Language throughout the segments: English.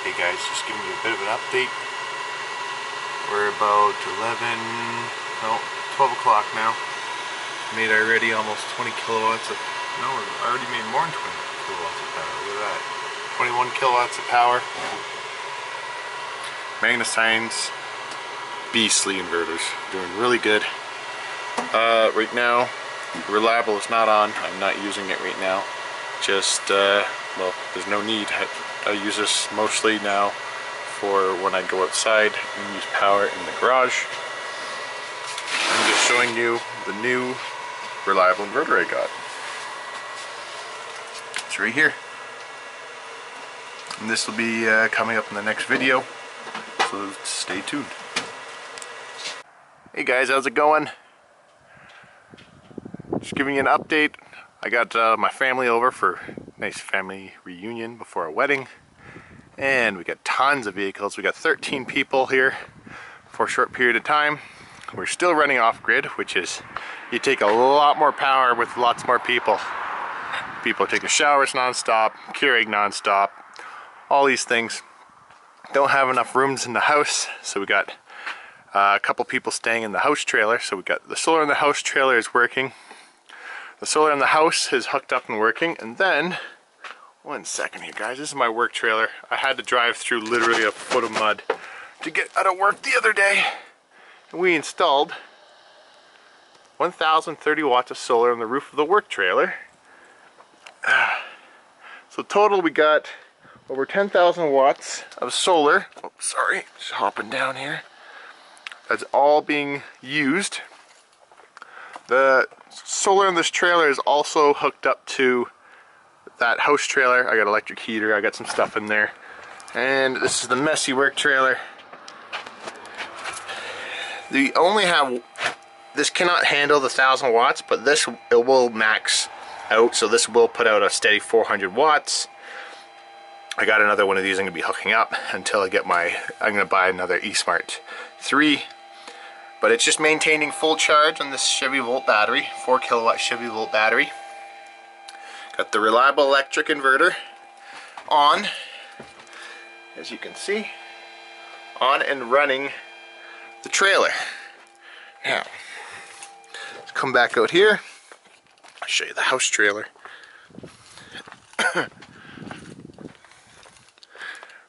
Hey guys, just giving you a bit of an update. We're about 12 o'clock now. Made already almost 20 kilowatts of, no, I already made more than 20 kilowatts of power. Look at that. 21 kilowatts of power. Magnesine's beastly inverters. Doing really good. Right now, reliable is not on. I'm not using it right now. Just, well, there's no need. I use this mostly now for when I go outside and use power in the garage. I'm just showing you the new reliable inverter I got. It's right here. And this will be coming up in the next video, so stay tuned. Hey guys, how's it going? Just giving you an update. I got my family over for a nice family reunion before our wedding, and we got tons of vehicles. We got 13 people here for a short period of time. We're still running off grid, which is you take a lot more power with lots more people. People are taking showers non-stop, Keurig non-stop, all these things. Don't have enough rooms in the house, so we got a couple people staying in the house trailer. So we got the solar in the house trailer is working. The solar in the house is hooked up and working, and then, one second here guys, this is my work trailer. I had to drive through literally a foot of mud to get out of work the other day. And we installed 1,030 watts of solar on the roof of the work trailer. So total we got over 10,000 watts of solar. Oh, sorry, just hopping down here. That's all being used. The solar in this trailer is also hooked up to that house trailer. I got electric heater, I got some stuff in there. And this is the messy work trailer. We only have, this cannot handle the 1,000 watts, but this, it will max out, so this will put out a steady 400 watts. I got another one of these I'm going to be hooking up until I get my, I'm going to buy another eSmart 3. But it's just maintaining full charge on this Chevy Volt battery, 4 kilowatt Chevy Volt battery. Got the reliable electric inverter on, as you can see, on and running the trailer. Now, let's come back out here. I'll show you the house trailer.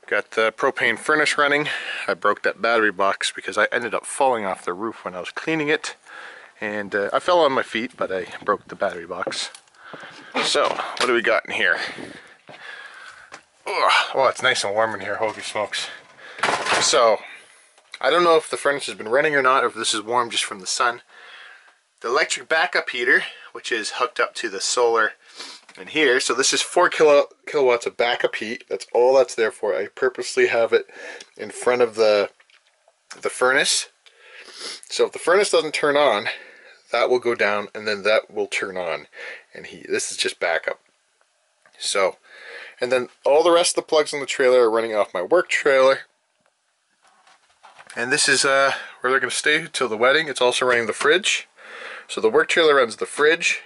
Got the propane furnace running. I broke that battery box because I ended up falling off the roof when I was cleaning it, and I fell on my feet, but I broke the battery box. So, what do we got in here? Oh, it's nice and warm in here, holy smokes. So, I don't know if the furnace has been running or not, or if this is warm just from the sun. The electric backup heater, which is hooked up to the solar in here, so this is 4 kilowatts of backup heat. That's all that's there for. I purposely have it in front of the furnace. So if the furnace doesn't turn on, that will go down, and then that will turn on and heat. This is just backup. So, and then all the rest of the plugs on the trailer are running off my work trailer. And this is where they're going to stay till the wedding. It's also running the fridge. So the work trailer runs the fridge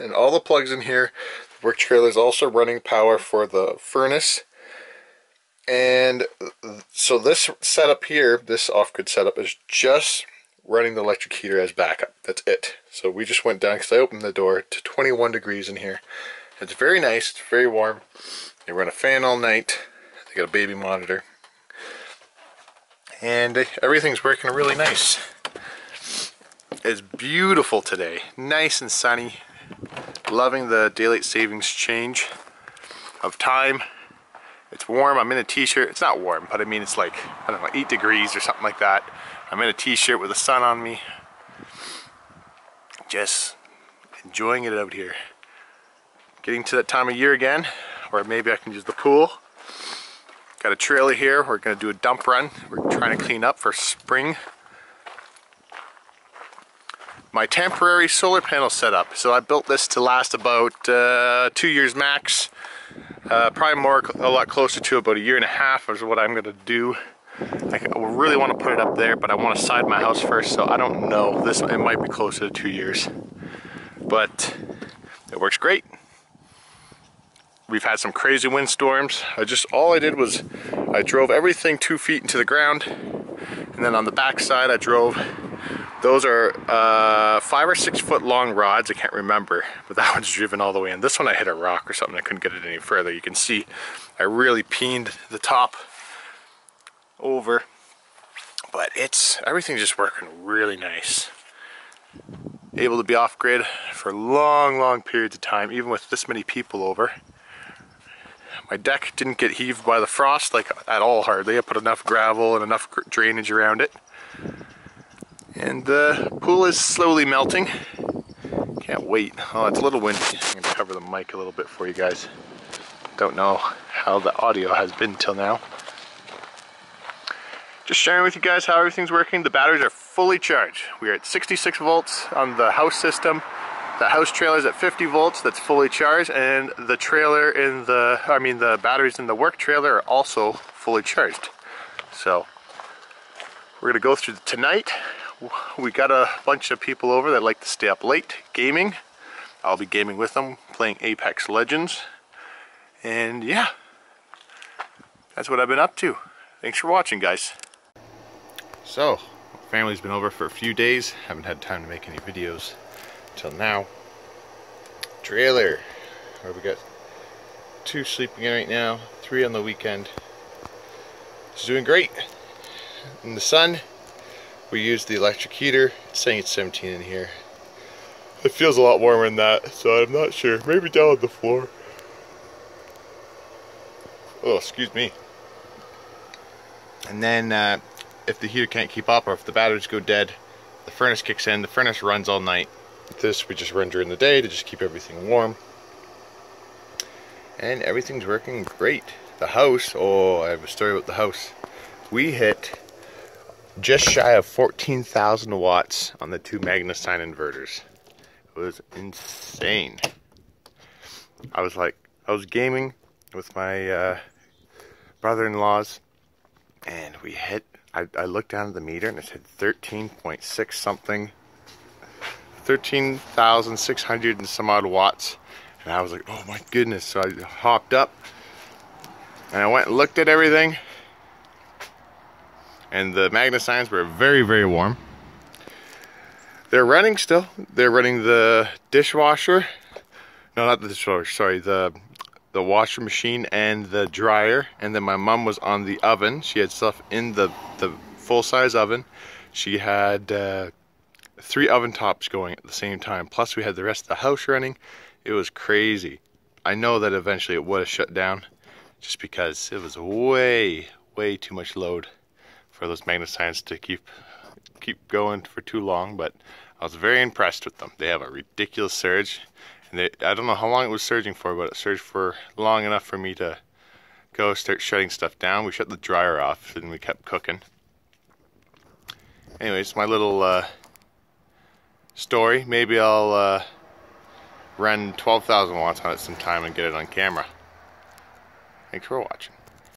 and all the plugs in here. The work trailer is also running power for the furnace. And so this setup here, this off-grid setup, is just running the electric heater as backup. That's it. So we just went down, because I opened the door, to 21 degrees in here. It's very nice, it's very warm. They run a fan all night. They got a baby monitor. And everything's working really nice. It's beautiful today, nice and sunny. Loving the daylight savings change of time. It's warm, I'm in a t-shirt. It's not warm, but I mean it's like, I don't know, 8 degrees or something like that. I'm in a t-shirt with the sun on me. Just enjoying it out here. Getting to that time of year again, where maybe I can use the pool. Got a trailer here, we're gonna do a dump run. We're trying to clean up for spring. My temporary solar panel setup. So I built this to last about 2 years max. Probably a lot closer to about 1.5 years is what I'm gonna do. I really want to put it up there, but I want to side my house first, so I don't know. It might be closer to 2 years, but it works great. We've had some crazy windstorms. All I did was I drove everything 2 feet into the ground, and then on the back side I drove, those are 5 or 6 foot long rods, I can't remember, but that one's driven all the way in. This one I hit a rock or something, I couldn't get it any further. You can see I really peened the top over, but everything's just working really nice. Able to be off grid for long periods of time, even with this many people over. My deck didn't get heaved by the frost, like at all hardly. I put enough gravel and enough drainage around it. And the pool is slowly melting. Can't wait. Oh, it's a little windy. I'm gonna cover the mic a little bit for you guys. Don't know how the audio has been till now. Just sharing with you guys how everything's working. The batteries are fully charged. We are at 66 volts on the house system. The house trailer is at 50 volts, that's fully charged, and the trailer in the batteries in the work trailer are also fully charged. So we're gonna go through tonight. We got a bunch of people over that like to stay up late gaming. I'll be gaming with them, playing Apex Legends. And yeah, that's what I've been up to. Thanks for watching, guys. So, family's been over for a few days. Haven't had time to make any videos till now. Trailer, where we got 2 sleeping in right now, 3 on the weekend. It's doing great. In the sun, we use the electric heater. It's saying it's 17 in here. It feels a lot warmer than that, so I'm not sure. Maybe down on the floor. Oh, excuse me. And then if the heater can't keep up, or if the batteries go dead, the furnace kicks in. The furnace runs all night. This we just run during the day to just keep everything warm. And everything's working great. The house, oh, I have a story about the house. We hit just shy of 14,000 watts on the 2 Magnusine inverters. It was insane. I was gaming with my brother-in-laws, and we hit, I looked down at the meter and it said 13.6 something, 13,600 and some odd watts. And I was like, oh my goodness. So I hopped up and I went and looked at everything, and the Magnusines were very warm. They're running still. They're running the dishwasher. No, not the dishwasher, sorry, the washer machine and the dryer. And then my mom was on the oven. She had stuff in the full-size oven. She had 3 oven tops going at the same time. Plus we had the rest of the house running. It was crazy. I know that eventually it would have shut down, just because it was way too much load for those Magnusines to keep going for too long. But I was very impressed with them. They have a ridiculous surge, and I don't know how long it was surging for, but it surged for long enough for me to go start shutting stuff down. We shut the dryer off and we kept cooking. Anyways, my little story. Maybe I'll run 12,000 watts on it sometime and get it on camera. Thanks for watching.